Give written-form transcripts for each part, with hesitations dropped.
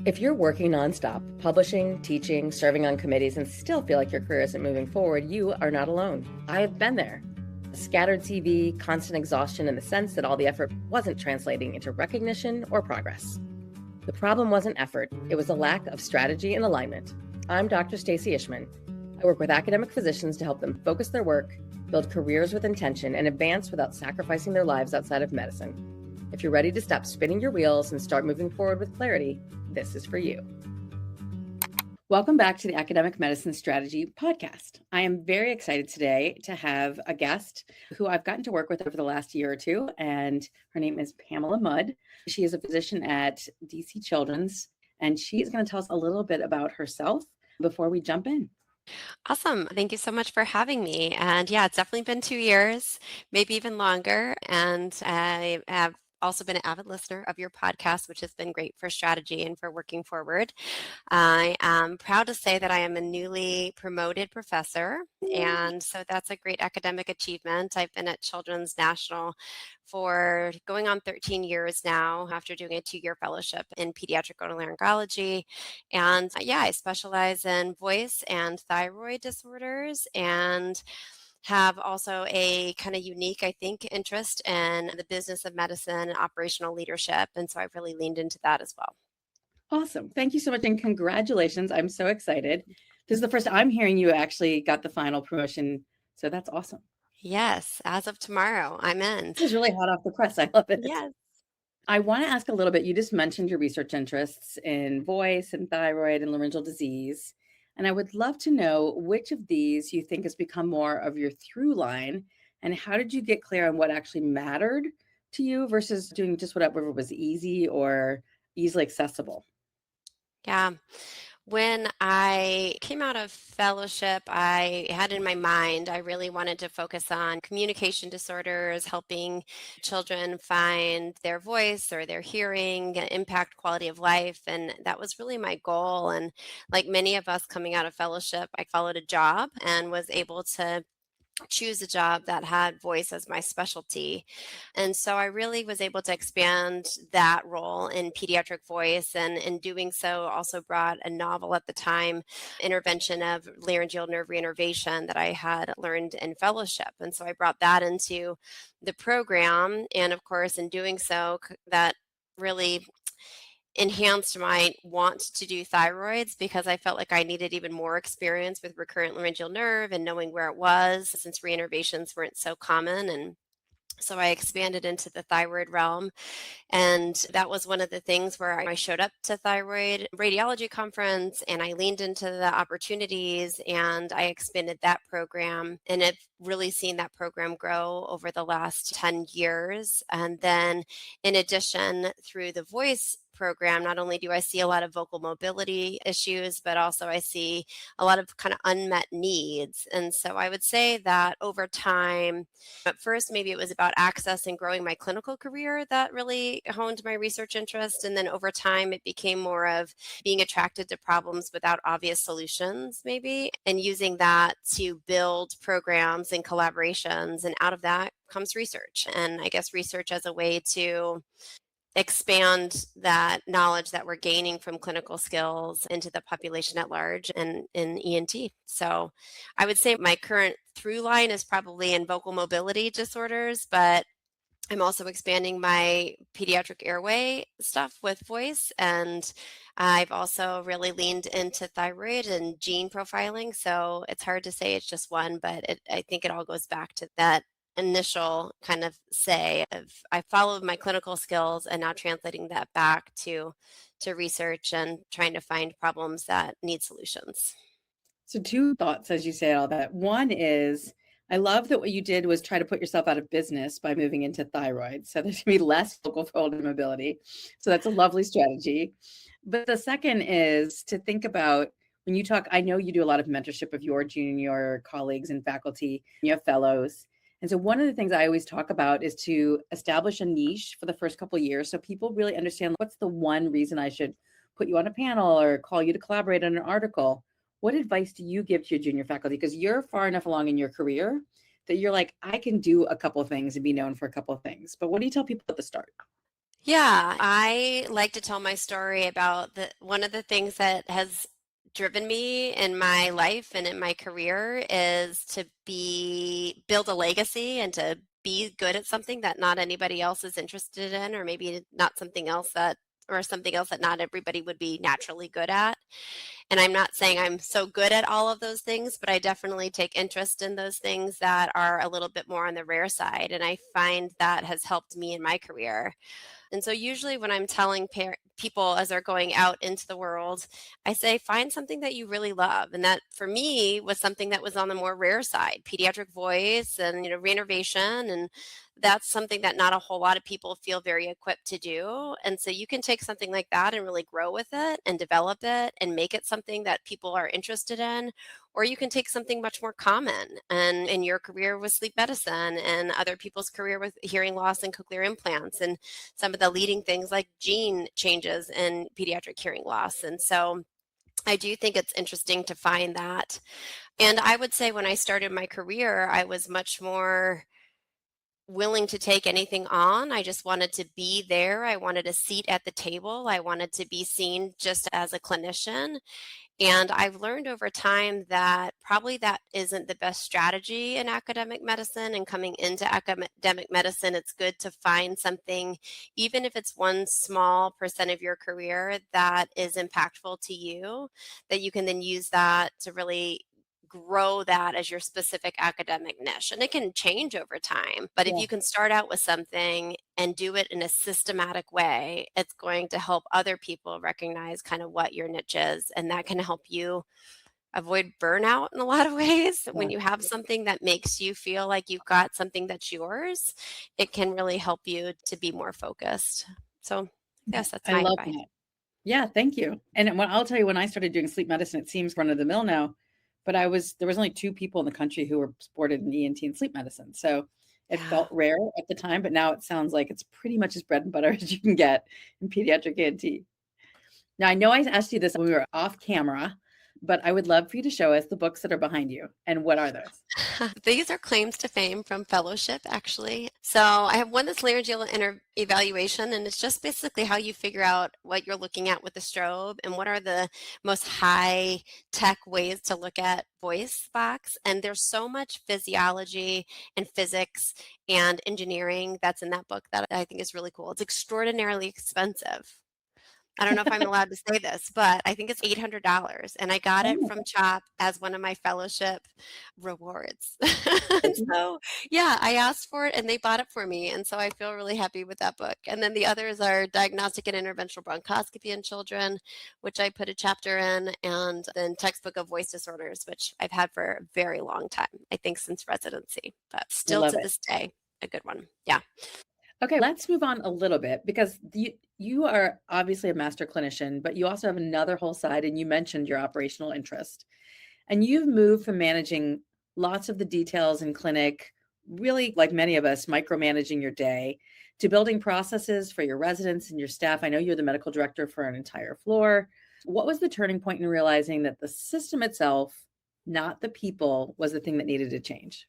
If you're working nonstop, publishing, teaching, serving on committees, and still feel like your career isn't moving forward, you are not alone. I have been there. A scattered CV, constant exhaustion, and the sense that all the effort wasn't translating into recognition or progress. The problem wasn't effort, it was a lack of strategy and alignment. I'm Dr. Stacey Ishman. I work with academic physicians to help them focus their work, build careers with intention, and advance without sacrificing their lives outside of medicine. If you're ready to stop spinning your wheels and start moving forward with clarity, this is for you. Welcome back to the Academic Medicine Strategy Podcast. I am very excited today to have a guest who I've gotten to work with over the last year or two, and her name is Pamela Mudd. She is a physician at DC Children's, and she is going to tell us a little bit about herself before we jump in. Awesome. Thank you so much for having me. And yeah, it's definitely been 2 years, maybe even longer. And I have also been an avid listener of your podcast, which has been great for strategy and for working forward. I am proud to say that I am a newly promoted professor. And so that's a great academic achievement. I've been at Children's National for going on 13 years now after doing a 2-year fellowship in pediatric otolaryngology. And yeah, I specialize in voice and thyroid disorders and have also a kind of unique, I think, interest in the business of medicine and operational leadership. And so I've really leaned into that as well. Awesome. Thank you so much and congratulations. I'm so excited. This is the first I'm hearing you actually got the final promotion. So that's awesome. Yes, as of tomorrow, I'm in. This is really hot off the press. I love it. Yes. I want to ask a little bit. You just mentioned your research interests in voice and thyroid and laryngeal disease. And I would love to know which of these you think has become more of your through line, and how did you get clear on what actually mattered to you versus doing just whatever was easy or easily accessible? Yeah. When I came out of fellowship, I had in my mind, I really wanted to focus on communication disorders, helping children find their voice or their hearing, impact quality of life. And that was really my goal. And like many of us coming out of fellowship, I followed a job and was able to choose a job that had voice as my specialty. And so I really was able to expand that role in pediatric voice. And in doing so, also brought a novel at the time, intervention of laryngeal nerve reinnervation that I had learned in fellowship. And so I brought that into the program. And of course, in doing so, that really enhanced my want to do thyroids because I felt like I needed even more experience with recurrent laryngeal nerve and knowing where it was since reinnervations weren't so common. And so I expanded into the thyroid realm. And that was one of the things where I showed up to thyroid radiology conference and I leaned into the opportunities and I expanded that program. And I've really seen that program grow over the last 10 years. And then in addition, through the voice program, not only do I see a lot of vocal mobility issues, but also I see a lot of kind of unmet needs. And so I would say that over time, at first, maybe it was about access and growing my clinical career that really honed my research interest. And then over time, it became more of being attracted to problems without obvious solutions, maybe, and using that to build programs and collaborations. And out of that comes research. And I guess research as a way to expand that knowledge that we're gaining from clinical skills into the population at large and in ENT. So I would say my current through line is probably in vocal mobility disorders, but I'm also expanding my pediatric airway stuff with voice. And I've also really leaned into thyroid and gene profiling. So it's hard to say it's just one, but I think it all goes back to that initial kind of say of I followed my clinical skills and now translating that back to research and trying to find problems that need solutions. So two thoughts as you say all that. One is I love that what you did was try to put yourself out of business by moving into thyroid. So there's going to be less vocal fold mobility. So that's a lovely strategy. But the second is to think about when you talk, I know you do a lot of mentorship of your junior colleagues and faculty, you have fellows. And so one of the things I always talk about is to establish a niche for the first couple of years so people really understand what's the one reason I should put you on a panel or call you to collaborate on an article. What advice do you give to your junior faculty? Because you're far enough along in your career that you're like, I can do a couple of things and be known for a couple of things. But what do you tell people at the start? Yeah, I like to tell my story about the one of the things that has driven me in my life and in my career is to be build a legacy and to be good at something that not anybody else is interested in, or maybe not something else that or something else that not everybody would be naturally good at. And I'm not saying I'm so good at all of those things, but I definitely take interest in those things that are a little bit more on the rare side. And I find that has helped me in my career. And so usually when I'm telling people as they're going out into the world, I say find something that you really love. And that for me was something that was on the more rare side, pediatric voice and reinnervation, and that's something that not a whole lot of people feel very equipped to do. And so you can take something like that and really grow with it and develop it and make it something that people are interested in, or you can take something much more common and in your career with sleep medicine and other people's career with hearing loss and cochlear implants and some of the leading things like gene changes in pediatric hearing loss. And so I do think it's interesting to find that. And I would say when I started my career, I was much more willing to take anything on. I just wanted to be there. I wanted a seat at the table. I wanted to be seen just as a clinician. And I've learned over time that probably that isn't the best strategy in academic medicine. And coming into academic medicine, it's good to find something, even if it's one small percent of your career that is impactful to you, that you can then use that to really grow that as your specific academic niche. And it can change over time. But if Yeah. you can start out with something and do it in a systematic way, it's going to help other people recognize kind of what your niche is. And that can help you avoid burnout in a lot of ways. Yeah. When you have something that makes you feel like you've got something that's yours, it can really help you to be more focused. So, Yeah. yes, that's I my love advice. that. Yeah, thank you. And I'll tell you, when I started doing sleep medicine, it seems run of the mill now, but there was only two people in the country who were sported in ENT and sleep medicine. So it Yeah. felt rare at the time, but now it sounds like it's pretty much as bread and butter as you can get in pediatric ENT. Now, I know I asked you this when we were off camera, but I would love for you to show us the books that are behind you. And what are those? These are claims to fame from fellowship, actually. So I have one that's laryngeal evaluation, and it's just basically how you figure out what you're looking at with the strobe and what are the most high tech ways to look at voice box. And there's so much physiology and physics and engineering that's in that book that I think is really cool. It's extraordinarily expensive. I don't know if I'm allowed to say this, but I think it's $800, and I got Oh it my from CHOP as one of my fellowship rewards. And goodness. so, yeah, I asked for it and they bought it for me, and so I feel really happy with that book. And then the others are Diagnostic and Interventional Bronchoscopy in Children, which I put a chapter in, and then Textbook of Voice Disorders, which I've had for a very long time, I think since residency, but I still love to it. this day, a good one. Yeah. Okay, let's move on a little bit because you are obviously a master clinician, but you also have another whole side, and you mentioned your operational interest. And you've moved from managing lots of the details in clinic, really like many of us, micromanaging your day, to building processes for your residents and your staff. I know you're the medical director for an entire floor. What was the turning point in realizing that the system itself, not the people, was the thing that needed to change?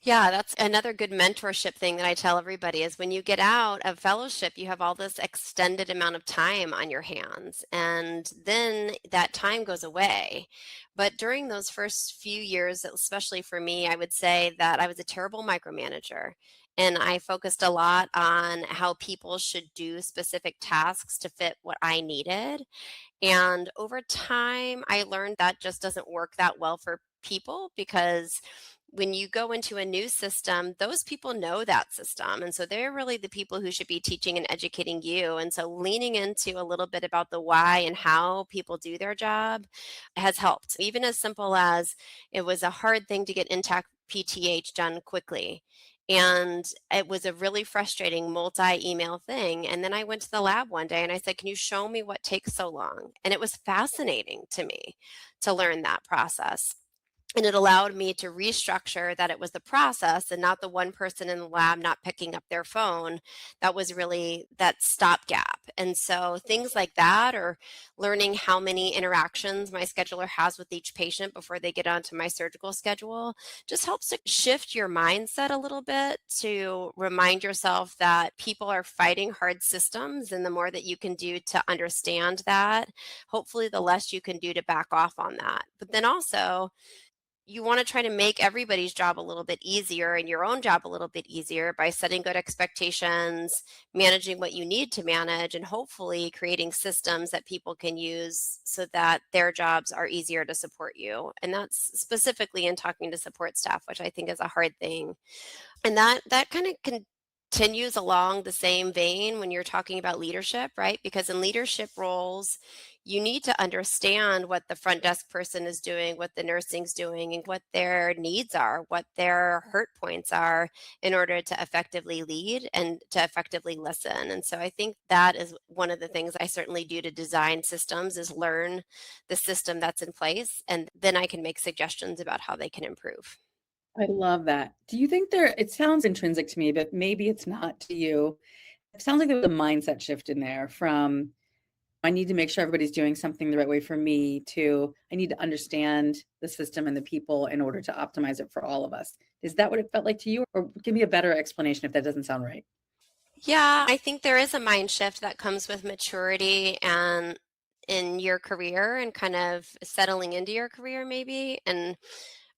Yeah, that's another good mentorship thing that I tell everybody is when you get out of fellowship, you have all this extended amount of time on your hands, and then that time goes away. But during those first few years, especially for me, I would say that I was a terrible micromanager. And I focused a lot on how people should do specific tasks to fit what I needed. And over time, I learned that just doesn't work that well for people because when you go into a new system, those people know that system. And so they're really the people who should be teaching and educating you. And so leaning into a little bit about the why and how people do their job has helped. Even as simple as it was a hard thing to get intact PTH done quickly. And it was a really frustrating multi-email thing. And then I went to the lab one day and I said, "Can you show me what takes so long?" And it was fascinating to me to learn that process. And it allowed me to restructure that it was the process and not the one person in the lab not picking up their phone that was really that stopgap. And so things like that, or learning how many interactions my scheduler has with each patient before they get onto my surgical schedule, just helps to shift your mindset a little bit, to remind yourself that people are fighting hard systems. And the more that you can do to understand that, hopefully the less you can do to back off on that. But then also, you want to try to make everybody's job a little bit easier and your own job a little bit easier by setting good expectations, managing what you need to manage, and hopefully creating systems that people can use so that their jobs are easier to support you. And that's specifically in talking to support staff, which I think is a hard thing. And that kind of continues along the same vein when you're talking about leadership, right? Because in leadership roles, you need to understand what the front desk person is doing, what the nursing's doing, and what their needs are, what their hurt points are, in order to effectively lead and to effectively listen. And so I think that is one of the things I certainly do to design systems, is learn the system that's in place, and then I can make suggestions about how they can improve. I love that. Do you think it sounds intrinsic to me, but maybe it's not to you. It sounds like there was a mindset shift in there from I need to make sure everybody's doing something the right way for me to I need to understand the system and the people in order to optimize it for all of us. Is that what it felt like to you? Or give me a better explanation if that doesn't sound right. Yeah, I think there is a mind shift that comes with maturity and in your career and kind of settling into your career, maybe. And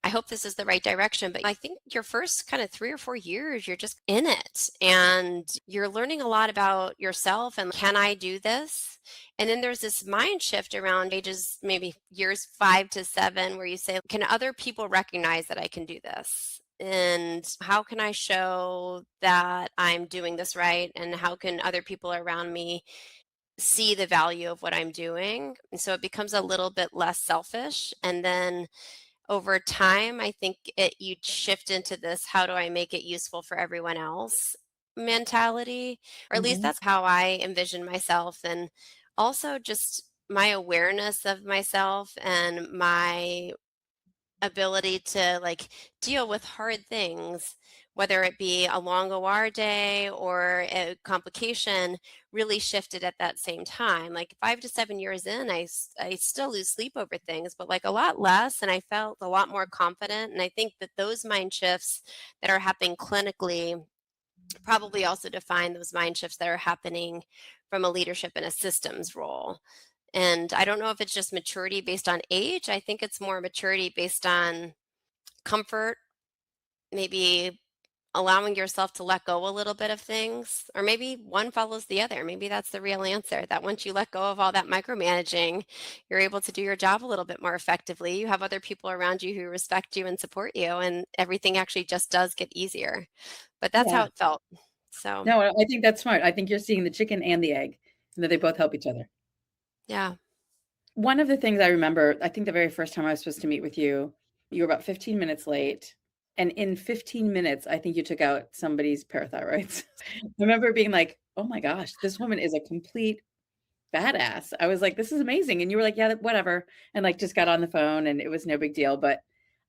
I hope this is the right direction, but I think your first kind of 3 or 4 years, you're just in it and you're learning a lot about yourself and, can I do this? And then there's this mind shift around ages, maybe years 5 to 7, where you say, can other people recognize that I can do this? And how can I show that I'm doing this right? And how can other people around me see the value of what I'm doing? And so it becomes a little bit less selfish. And then over time, I think you shift into this, how do I make it useful for everyone else mentality, or at least Mhm. that's how I envision myself. And also just my awareness of myself and my ability to like deal with hard things, whether it be a long OR day or a complication, really shifted at that same time. Like 5 to 7 years in, I still lose sleep over things, but like a lot less. And I felt a lot more confident. And I think that those mind shifts that are happening clinically probably also define those mind shifts that are happening from a leadership and a systems role. And I don't know if it's just maturity based on age. I think it's more maturity based on comfort, maybe allowing yourself to let go a little bit of things, or maybe one follows the other. Maybe that's the real answer, that once you let go of all that micromanaging, you're able to do your job a little bit more effectively. You have other people around you who respect you and support you, and everything actually just does get easier. But that's how Yeah. it felt. So, No, I think that's smart. I think you're seeing the chicken and the egg, and that they both help each other. yeah. One of the things I remember, I think the very first time I was supposed to meet with you, you were about 15 minutes late. And in 15 minutes, I think you took out somebody's parathyroids. I remember being like, oh my gosh, this woman is a complete badass. I was like, this is amazing. And you were like, yeah, whatever. And like just got on the phone and it was no big deal. But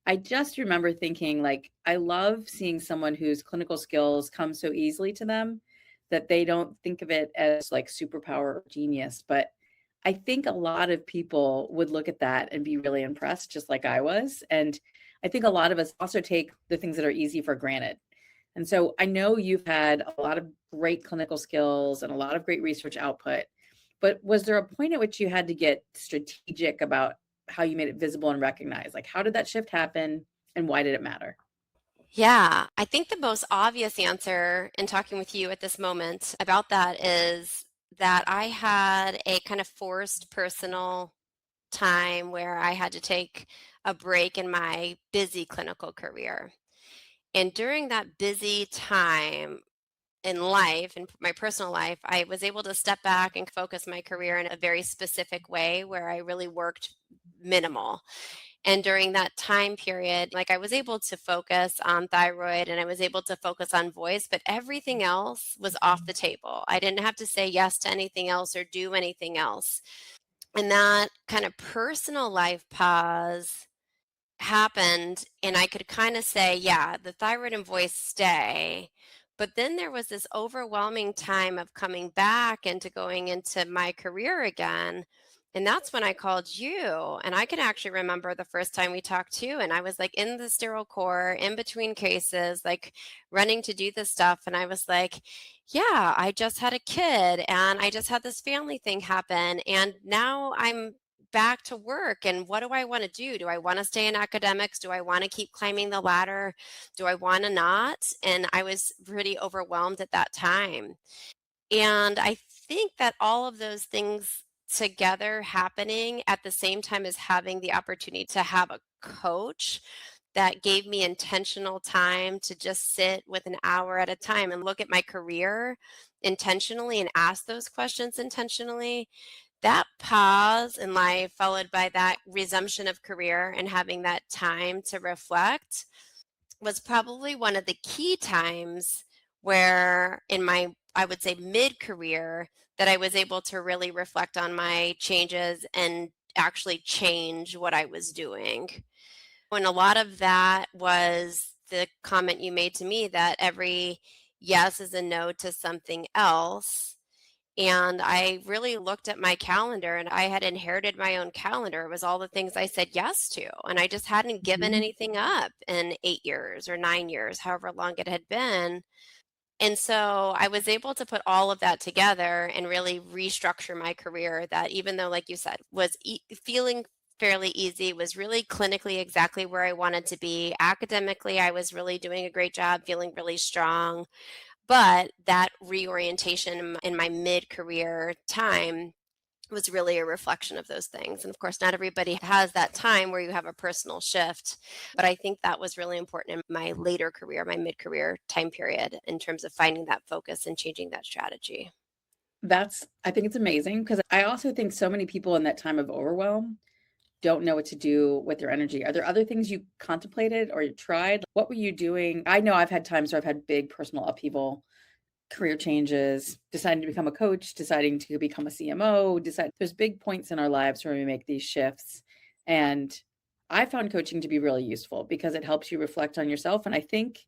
I just remember thinking, like, I love seeing someone whose clinical skills come so easily to them that they don't think of it as like superpower or genius. But I think a lot of people would look at that and be really impressed, just like I was. And I think a lot of us also take the things that are easy for granted. And so I know you've had a lot of great clinical skills and a lot of great research output, but was there a point at which you had to get strategic about how you made it visible and recognized? Like, how did that shift happen and why did it matter? Yeah, I think the most obvious answer in talking with you at this moment about that is that I had a kind of forced personal time where I had to take a break in my busy clinical career. And during that busy time in life, in my personal life, I was able to step back and focus my career in a very specific way where I really worked minimal. And during that time period, like I was able to focus on thyroid and I was able to focus on voice, but everything else was off the table. I didn't have to say yes to anything else or do anything else. And that kind of personal life pause happened, and I could kind of say, yeah, the thyroid and voice stay. But then there was this overwhelming time of coming back into going into my career again. And that's when I called you. And I can actually remember the first time we talked too. And I was like in the sterile core, in between cases, like running to do this stuff. And I was like, yeah, I just had a kid and I just had this family thing happen. And now I'm back to work, and what do I want to do? Do I want to stay in academics? Do I want to keep climbing the ladder? Do I want to not? And I was pretty overwhelmed at that time. And I think that all of those things together happening at the same time as having the opportunity to have a coach that gave me intentional time to just sit with an hour at a time and look at my career intentionally and ask those questions intentionally. That pause in life, followed by that resumption of career and having that time to reflect, was probably one of the key times where in my, I would say, mid-career, that I was able to really reflect on my changes and actually change what I was doing. And a lot of that was the comment you made to me that every yes is a no to something else. And I really looked at my calendar, and I had inherited my own calendar. It was all the things I said yes to. And I just hadn't given Mhm. anything up in 8 years or 9 years, however long it had been. And so I was able to put all of that together and really restructure my career that, even though, like you said, was feeling fairly easy, was really clinically exactly where I wanted to be. Academically, I was really doing a great job, feeling really strong. But that reorientation in my mid-career time was really a reflection of those things. And of course, not everybody has that time where you have a personal shift. But I think that was really important in my later career, my mid-career time period, in terms of finding that focus and changing that strategy. I think it's amazing because I also think so many people in that time of overwhelm don't know what to do with their energy. Are there other things you contemplated or you tried? What were you doing? I know I've had times where I've had big personal upheaval, career changes, deciding to become a coach, deciding to become a CMO, decide there's big points in our lives where we make these shifts. And I found coaching to be really useful because it helps you reflect on yourself. And I think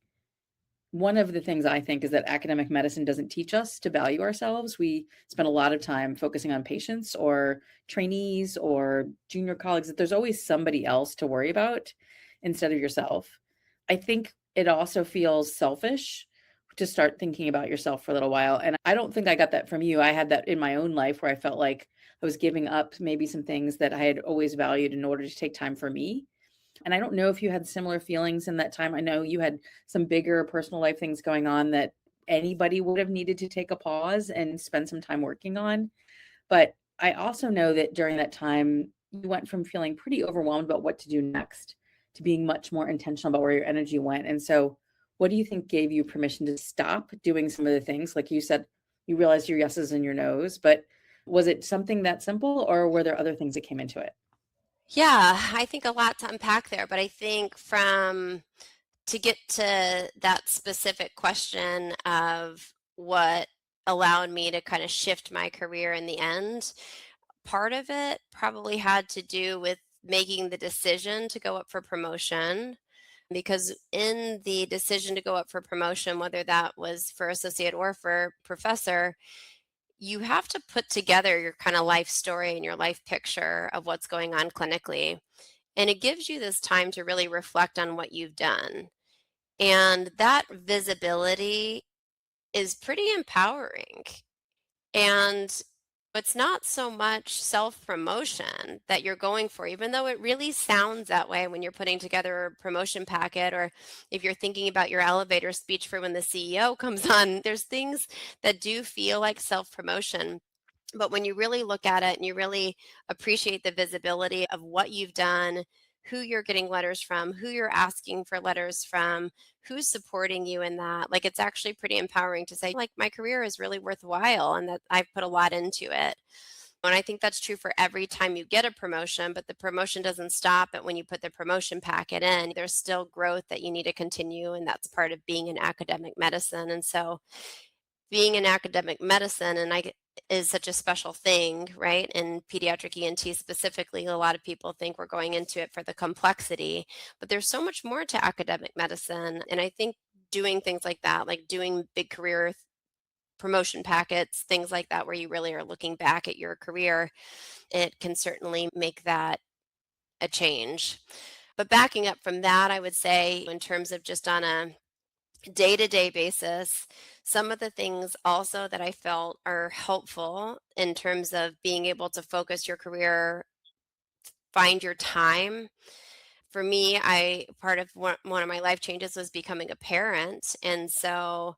one of the things I think is that academic medicine doesn't teach us to value ourselves. We spend a lot of time focusing on patients or trainees or junior colleagues, that there's always somebody else to worry about instead of yourself. I think it also feels selfish to start thinking about yourself for a little while. And I don't think I got that from you. I had that in my own life where I felt like I was giving up maybe some things that I had always valued in order to take time for me. And I don't know if you had similar feelings in that time. I know you had some bigger personal life things going on that anybody would have needed to take a pause and spend some time working on. But I also know that during that time, you went from feeling pretty overwhelmed about what to do next to being much more intentional about where your energy went. And so, what do you think gave you permission to stop doing some of the things? Like you said, you realized your yeses and your nos, but was it something that simple or were there other things that came into it? Yeah, I think a lot to unpack there, but I think from to get to that specific question of what allowed me to kind of shift my career in the end, part of it probably had to do with making the decision to go up for promotion. Because in the decision to go up for promotion, whether that was for associate or for professor, you have to put together your kind of life story and your life picture of what's going on clinically. And it gives you this time to really reflect on what you've done. And that visibility is pretty empowering. And it's not so much self promotion that you're going for, even though it really sounds that way when you're putting together a promotion packet, or if you're thinking about your elevator speech for when the CEO comes on. There's things that do feel like self promotion. But when you really look at it and you really appreciate the visibility of what you've done, who you're getting letters from, who you're asking for letters from, who's supporting you in that, like it's actually pretty empowering to say, like, my career is really worthwhile and that I've put a lot into it. And I think that's true for every time you get a promotion, but the promotion doesn't stop at when you put the promotion packet in. There's still growth that you need to continue, and that's part of being in academic medicine. And so being in academic medicine, and is such a special thing, right? And pediatric ENT specifically, a lot of people think we're going into it for the complexity, but there's so much more to academic medicine. And I think doing things like that, like doing big career promotion packets, things like that, where you really are looking back at your career, it can certainly make that a change. But backing up from that, I would say, in terms of just on a day to day basis, some of the things also that I felt are helpful in terms of being able to focus your career, find your time. For me, I part of one of my life changes was becoming a parent. And so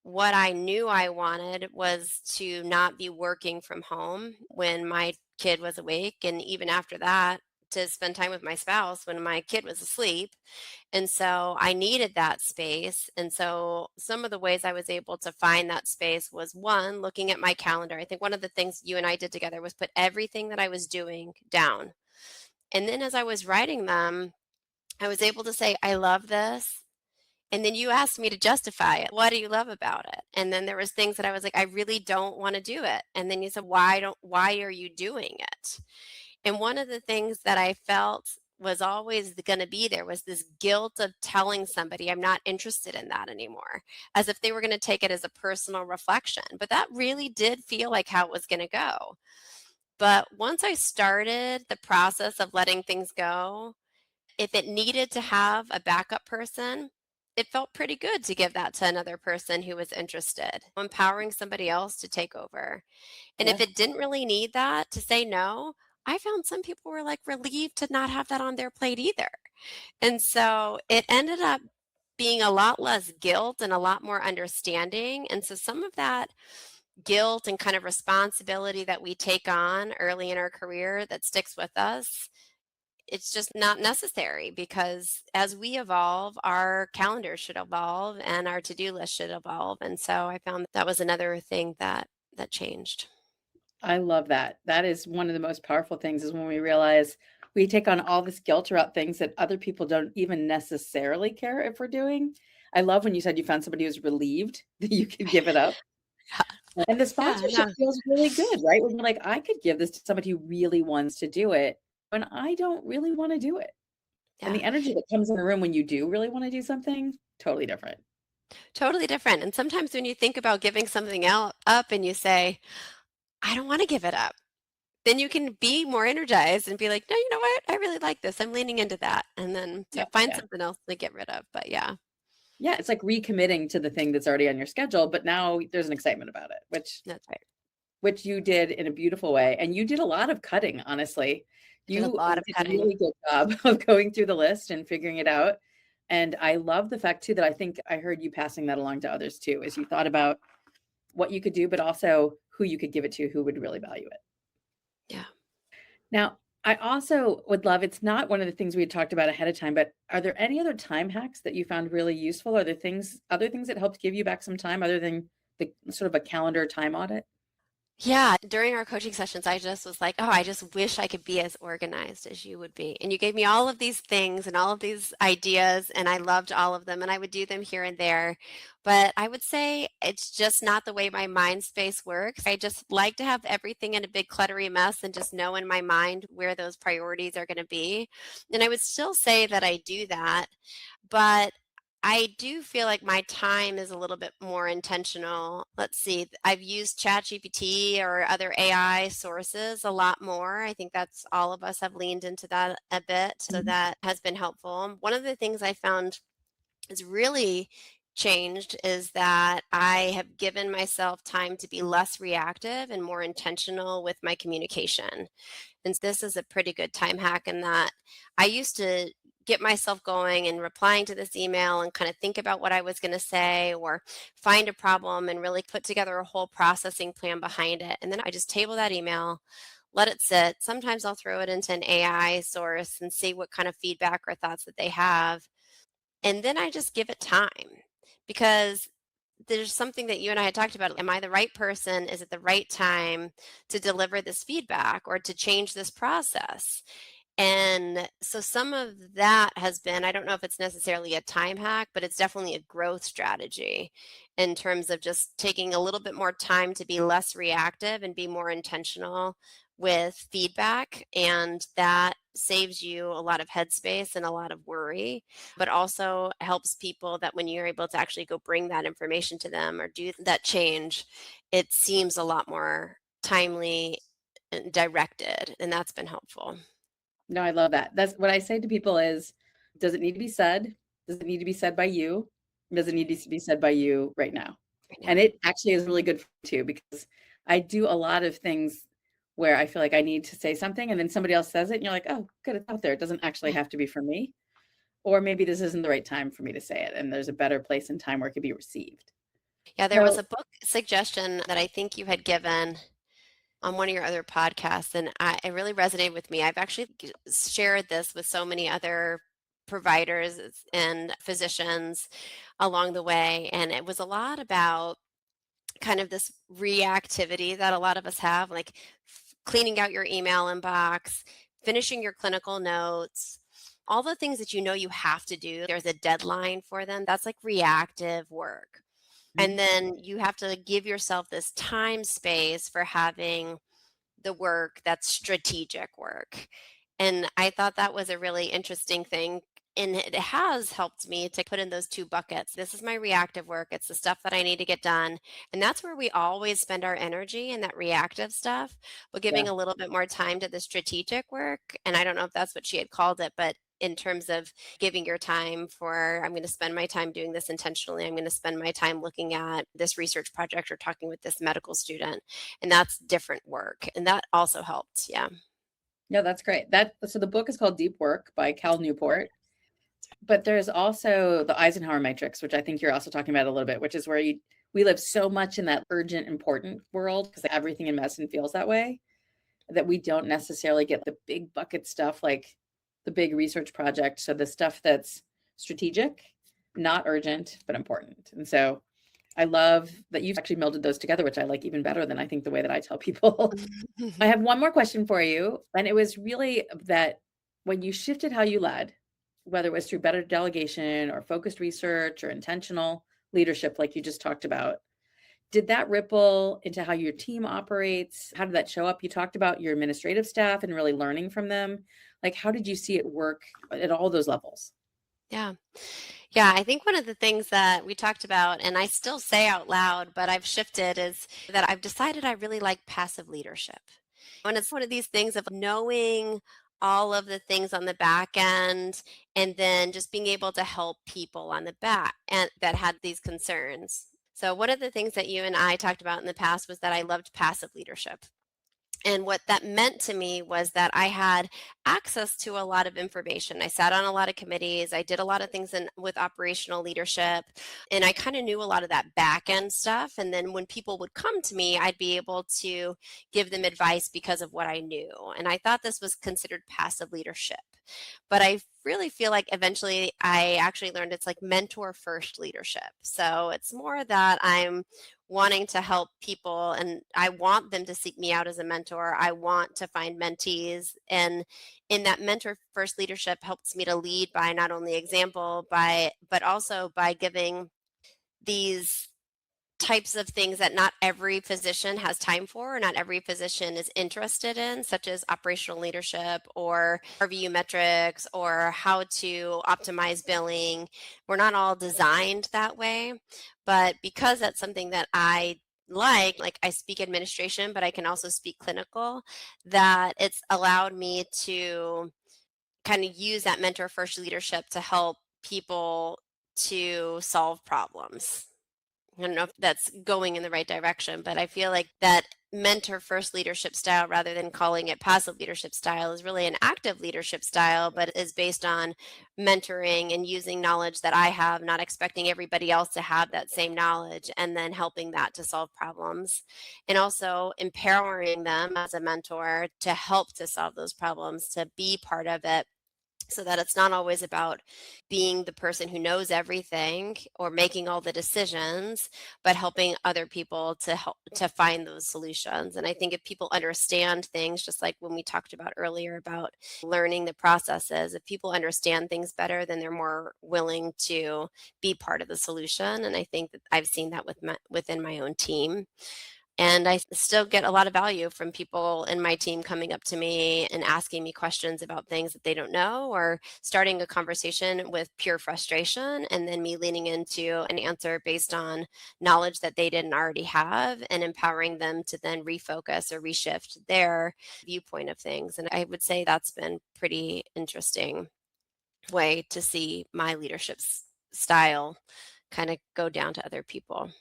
what I knew I wanted was to not be working from home when my kid was awake, and even after that, to spend time with my spouse when my kid was asleep. And so I needed that space. And so some of the ways I was able to find that space was one, looking at my calendar. I think one of the things you and I did together was put everything that I was doing down. And then as I was writing them, I was able to say, I love this. And then you asked me to justify it. What do you love about it? And then there was things that I was like, I really don't want to do it. And then you said, why are you doing it? And one of the things that I felt was always going to be there was this guilt of telling somebody I'm not interested in that anymore, as if they were going to take it as a personal reflection. But that really did feel like how it was going to go. But once I started the process of letting things go, if it needed to have a backup person, it felt pretty good to give that to another person who was interested, empowering somebody else to take over. And if Yeah. it didn't really need that, to say no, I found some people were like relieved to not have that on their plate either. And so it ended up being a lot less guilt and a lot more understanding. And so some of that guilt and kind of responsibility that we take on early in our career that sticks with us, it's just not necessary, because as we evolve, our calendar should evolve and our to-do list should evolve. And so I found that was another thing that changed. I love that. That is one of the most powerful things is when we realize we take on all this guilt about things that other people don't even necessarily care if we're doing. I love when you said you found somebody who's relieved that you could give it up. And the Yeah, sponsorship yeah, feels really good, right? When you're like, I could give this to somebody who really wants to do it when I don't really want to do it. And yeah. the energy that comes in a room when you do really want to do something, totally different. Totally different. And sometimes when you think about giving something out up and you say, I don't want to give it up, then you can be more energized and be like, no, you know what? I really like this. I'm leaning into that. And then Yeah. to find Yeah. something else to get rid of. But yeah, Yeah. It's like recommitting to the thing that's already on your schedule, but now there's an excitement about it, that's right. which you did in a beautiful way. And you did a lot of cutting, honestly. I did a You lot of did a cutting. really good job of going through the list and figuring it out. And I love the fact too that I think I heard you passing that along to others too, as you thought about what you could do, but also who you could give it to, who would really value it. Yeah. Now, I also would love, it's not one of the things we had talked about ahead of time, but are there any other time hacks that you found really useful? Are there other things that helped give you back some time other than the sort of a calendar time audit? Yeah, during our coaching sessions, I just was like, oh, I just wish I could be as organized as you would be. And you gave me all of these things and all of these ideas, and I loved all of them, and I would do them here and there. But I would say it's just not the way my mind space works. I just like to have everything in a big cluttery mess and just know in my mind where those priorities are going to be. And I would still say that I do that, but I do feel like my time is a little bit more intentional. Let's see, I've used ChatGPT or other AI sources a lot more. I think that's all of us have leaned into that a bit. So Mhm. that has been helpful. One of the things I found has really changed is that I have given myself time to be less reactive and more intentional with my communication. And this is a pretty good time hack in that I used to get myself going and replying to this email and kind of think about what I was going to say or find a problem and really put together a whole processing plan behind it. And then I just table that email, let it sit. Sometimes I'll throw it into an AI source and see what kind of feedback or thoughts that they have. And then I just give it time, because there's something that you and I had talked about. Am I the right person? Is it the right time to deliver this feedback or to change this process? And so some of that has been, I don't know if it's necessarily a time hack, but it's definitely a growth strategy in terms of just taking a little bit more time to be less reactive and be more intentional with feedback. And that saves you a lot of headspace and a lot of worry, but also helps people that when you're able to actually go bring that information to them or do that change, it seems a lot more timely and directed. And that's been helpful. No, I love that. That's what I say to people is, does it need to be said? Does it need to be said by you? Does it need to be said by you right now? Right And now. it actually is really good for me too, because I do a lot of things where I feel like I need to say something and then somebody else says it and you're like, oh, good, it's out there. It doesn't actually Yeah. have to be for me. Or maybe this isn't the right time for me to say it. And there's a better place and time where it could be received. Yeah, there was So a book suggestion that I think you had given on one of your other podcasts, and it really resonated with me. I've actually shared this with so many other providers and physicians along the way, and it was a lot about kind of this reactivity that a lot of us have, like cleaning out your email inbox, finishing your clinical notes, all the things that you know you have to do. There's a deadline for them. That's like reactive work. mhm. And then you have to give yourself this time space for having the work that's strategic work. And I thought that was a really interesting thing. And it has helped me to put in those two buckets. This is my reactive work. It's the stuff that I need to get done. And that's where we always spend our energy in that reactive stuff, but Yeah. giving a little bit more time to the strategic work. And I don't know if that's what she had called it, but in terms of giving your time for, I'm going to spend my time doing this intentionally. I'm going to spend my time looking at this research project or talking with this medical student, and that's different work, and that also helped. Yeah. Yeah, that's great. So the book is called Deep Work by Cal Newport. But there's also the Eisenhower matrix, which I think you're also talking about a little bit, which is where we live so much in that urgent, important world because everything in medicine feels that way, that we don't necessarily get the big bucket stuff like the big research project. So the stuff that's strategic, not urgent, but important. And so I love that you've actually melded those together, which I like even better than I think the way that I tell people. I have one more question for you, and it was really that when you shifted how you led, whether it was through better delegation or focused research or intentional leadership, like you just talked about, did that ripple into how your team operates? How did that show up? You talked about your administrative staff and really learning from them. Like, how did you see it work at all those levels? Yeah. Yeah, I think one of the things that we talked about, and I still say out loud, but I've shifted, is that I've decided I really like passive leadership. And it's one of these things of knowing all of the things on the back end and then just being able to help people on the back and that had these concerns. So one of the things that you and I talked about in the past was that I loved passive leadership. And what that meant to me was that I had access to a lot of information. I sat on a lot of committees. I did a lot of things with operational leadership, and I kind of knew a lot of that back end stuff. And then when people would come to me, I'd be able to give them advice because of what I knew. And I thought this was considered passive leadership. But I really feel like eventually I actually learned it's like mentor first leadership. So it's more that I'm wanting to help people and I want them to seek me out as a mentor. I want to find mentees. And in that mentor first leadership helps me to lead by not only example, but also by giving these types of things that not every physician has time for, or not every physician is interested in, such as operational leadership or RVU metrics or how to optimize billing. We're not all designed that way, but because that's something that I like I speak administration, but I can also speak clinical, that it's allowed me to kind of use that mentor first leadership to help people to solve problems. I don't know if that's going in the right direction, but I feel like that mentor first leadership style, rather than calling it passive leadership style, is really an active leadership style, but is based on mentoring and using knowledge that I have, not expecting everybody else to have that same knowledge, and then helping that to solve problems. And also empowering them as a mentor to help to solve those problems, to be part of it so that it's not always about being the person who knows everything or making all the decisions, but helping other people to help to find those solutions. And I think if people understand things, just like when we talked about earlier about learning the processes, if people understand things better, then they're more willing to be part of the solution. And I think that I've seen that within my own team. And I still get a lot of value from people in my team coming up to me and asking me questions about things that they don't know, or starting a conversation with pure frustration, and then me leaning into an answer based on knowledge that they didn't already have, and empowering them to then refocus or reshift their viewpoint of things. And I would say that's been pretty interesting way to see my style kind of go down to other people.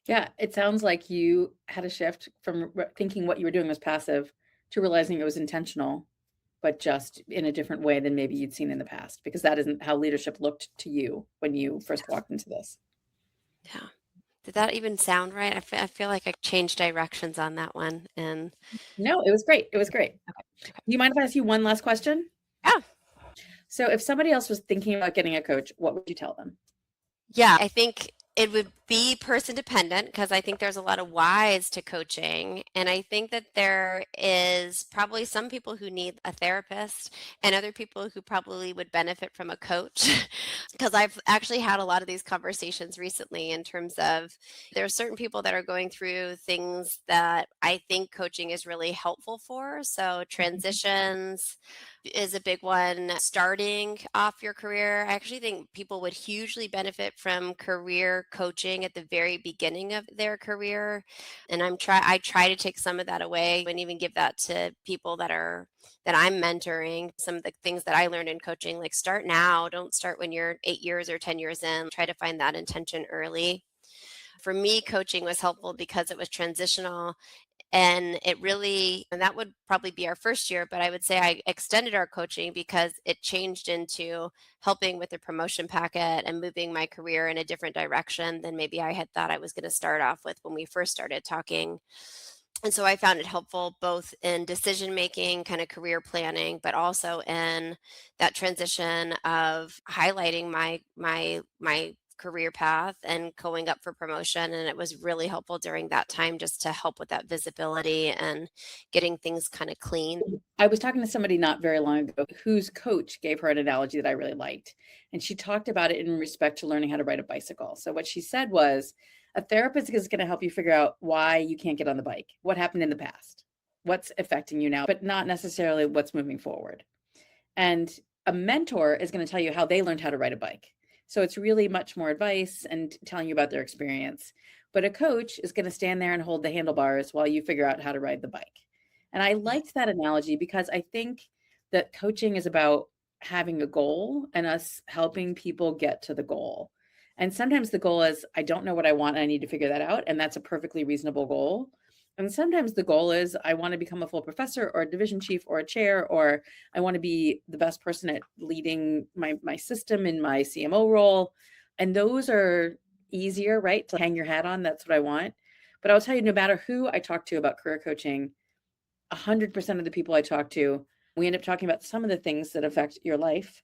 Yeah, it sounds like you had a shift from thinking what you were doing was passive to realizing it was intentional, but just in a different way than maybe you'd seen in the past, because that isn't how leadership looked to you when you first walked into this. Yeah. Did that even sound right? I feel like I changed directions on that one. And No, it was great. It was great. okay, okay. Do you mind if I ask you one last question? Yeah. So if somebody else was thinking about getting a coach, what would you tell them? Yeah, I think it would be person dependent because I think there's a lot of whys to coaching. And I think that there is probably some people who need a therapist and other people who probably would benefit from a coach. Because I've actually had a lot of these conversations recently in terms of there are certain people that are going through things that I think coaching is really helpful for. So transitions is a big one. Starting off your career, I actually think people would hugely benefit from career coaching at the very beginning of their career. And I try to take some of that away and even give that to people that I'm mentoring. Some of the things that I learned in coaching, like start now, don't start when you're 8 years or 10 years in. Try to find that intention early. For me, coaching was helpful because it was transitional, and that would probably be our first year, but I would say I extended our coaching because it changed into helping with the promotion packet and moving my career in a different direction than maybe I had thought I was going to start off with when we first started talking. And so I found it helpful both in decision making, kind of career planning, but also in that transition of highlighting my career path and going up for promotion. And it was really helpful during that time just to help with that visibility and getting things kind of clean. I was talking to somebody not very long ago whose coach gave her an analogy that I really liked. And she talked about it in respect to learning how to ride a bicycle. So what she said was a therapist is going to help you figure out why you can't get on the bike, what happened in the past, what's affecting you now, but not necessarily what's moving forward. And a mentor is going to tell you how they learned how to ride a bike. So it's really much more advice and telling you about their experience. But a coach is going to stand there and hold the handlebars while you figure out how to ride the bike. And I liked that analogy because I think that coaching is about having a goal and us helping people get to the goal. And sometimes the goal is, I don't know what I want, and I need to figure that out. And that's a perfectly reasonable goal. And sometimes the goal is, I want to become a full professor or a division chief or a chair, or I want to be the best person at leading my system in my CMO role. And those are easier, right? To hang your hat on. That's what I want. But I'll tell you, no matter who I talk to about career coaching, 100% of the people I talk to, we end up talking about some of the things that affect your life,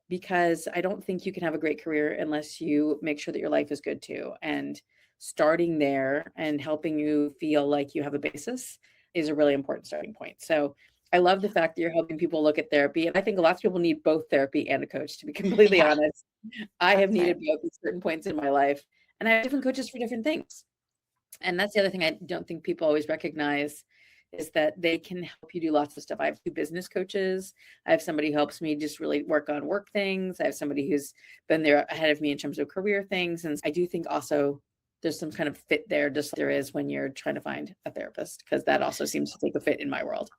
because I don't think you can have a great career unless you make sure that your life is good too. And starting there and helping you feel like you have a basis is a really important starting point. So I love the fact that you're helping people look at therapy. And I think lots of people need both therapy and a coach, to be completely Yeah, honest. I have that's right. needed both at certain points in my life, and I have different coaches for different things. And that's the other thing I don't think people always recognize, is that they can help you do lots of stuff. I have 2 business coaches. I have somebody who helps me just really work on work things. I have somebody who's been there ahead of me in terms of career things. And I do think also there's some kind of fit there, just like there is when you're trying to find a therapist, because that also seems to take a fit in my world.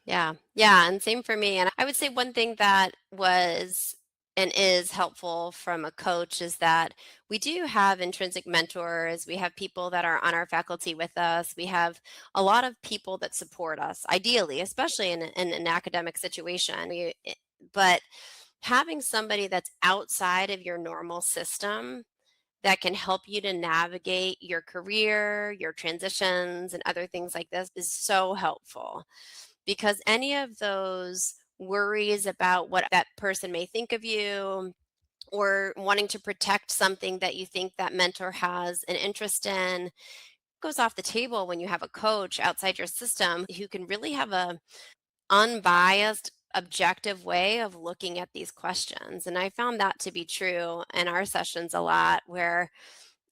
Yeah. Yeah. And same for me. And I would say one thing that was and is helpful from a coach is that we do have intrinsic mentors. We have people that are on our faculty with us. We have a lot of people that support us, ideally, especially in an academic situation. But having somebody that's outside of your normal system that can help you to navigate your career, your transitions, and other things like this is so helpful, because any of those worries about what that person may think of you, or wanting to protect something that you think that mentor has an interest in, goes off the table when you have a coach outside your system who can really have a unbiased, objective way of looking at these questions. And I found that to be true in our sessions a lot, where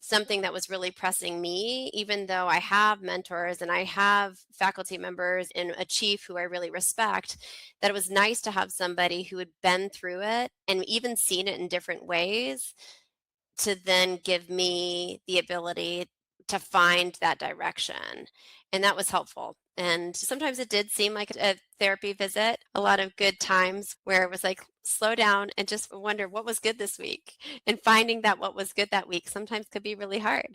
something that was really pressing me, even though I have mentors and I have faculty members and a chief who I really respect, that it was nice to have somebody who had been through it and even seen it in different ways to then give me the ability to find that direction. And that was helpful. And sometimes it did seem like a therapy visit, a lot of good times where it was like, slow down and just wonder what was good this week. And finding that what was good that week sometimes could be really hard.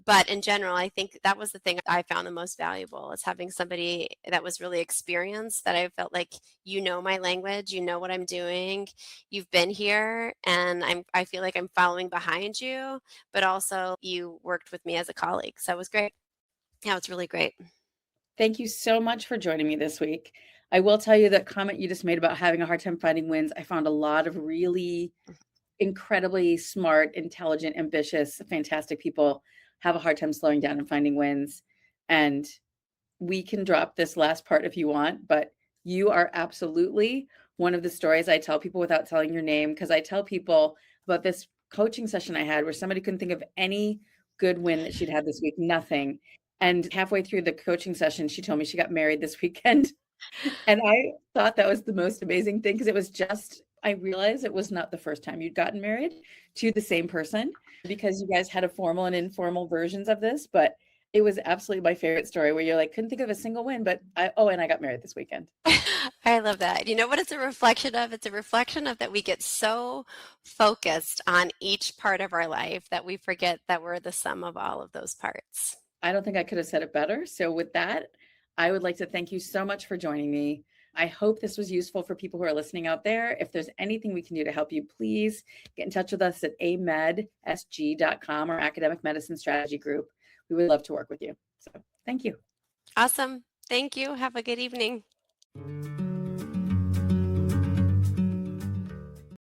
But in general, I think that was the thing I found the most valuable, is having somebody that was really experienced, that I felt like, you know my language, you know what I'm doing, you've been here, and I feel like I'm following behind you, but also you worked with me as a colleague. So it was great. Yeah, it's really great. Thank you so much for joining me this week. I will tell you that comment you just made about having a hard time finding wins. I found a lot of really incredibly smart, intelligent, ambitious, fantastic people have a hard time slowing down and finding wins. And we can drop this last part if you want, but you are absolutely one of the stories I tell people without telling your name, because I tell people about this coaching session I had where somebody couldn't think of any good win that she'd had this week, nothing. And halfway through the coaching session, she told me she got married this weekend. And I thought that was the most amazing thing, because it was just, I realized it was not the first time you'd gotten married to the same person, because you guys had a formal and informal versions of this, but it was absolutely my favorite story where you're like, couldn't think of a single win, but and I got married this weekend. I love that. You know what it's a reflection of? It's a reflection of that we get so focused on each part of our life that we forget that we're the sum of all of those parts. I don't think I could have said it better. So with that, I would like to thank you so much for joining me. I hope this was useful for people who are listening out there. If there's anything we can do to help you, please get in touch with us at amedsg.com or Academic Medicine Strategy Group. We would love to work with you. So thank you. Awesome. Thank you. Have a good evening.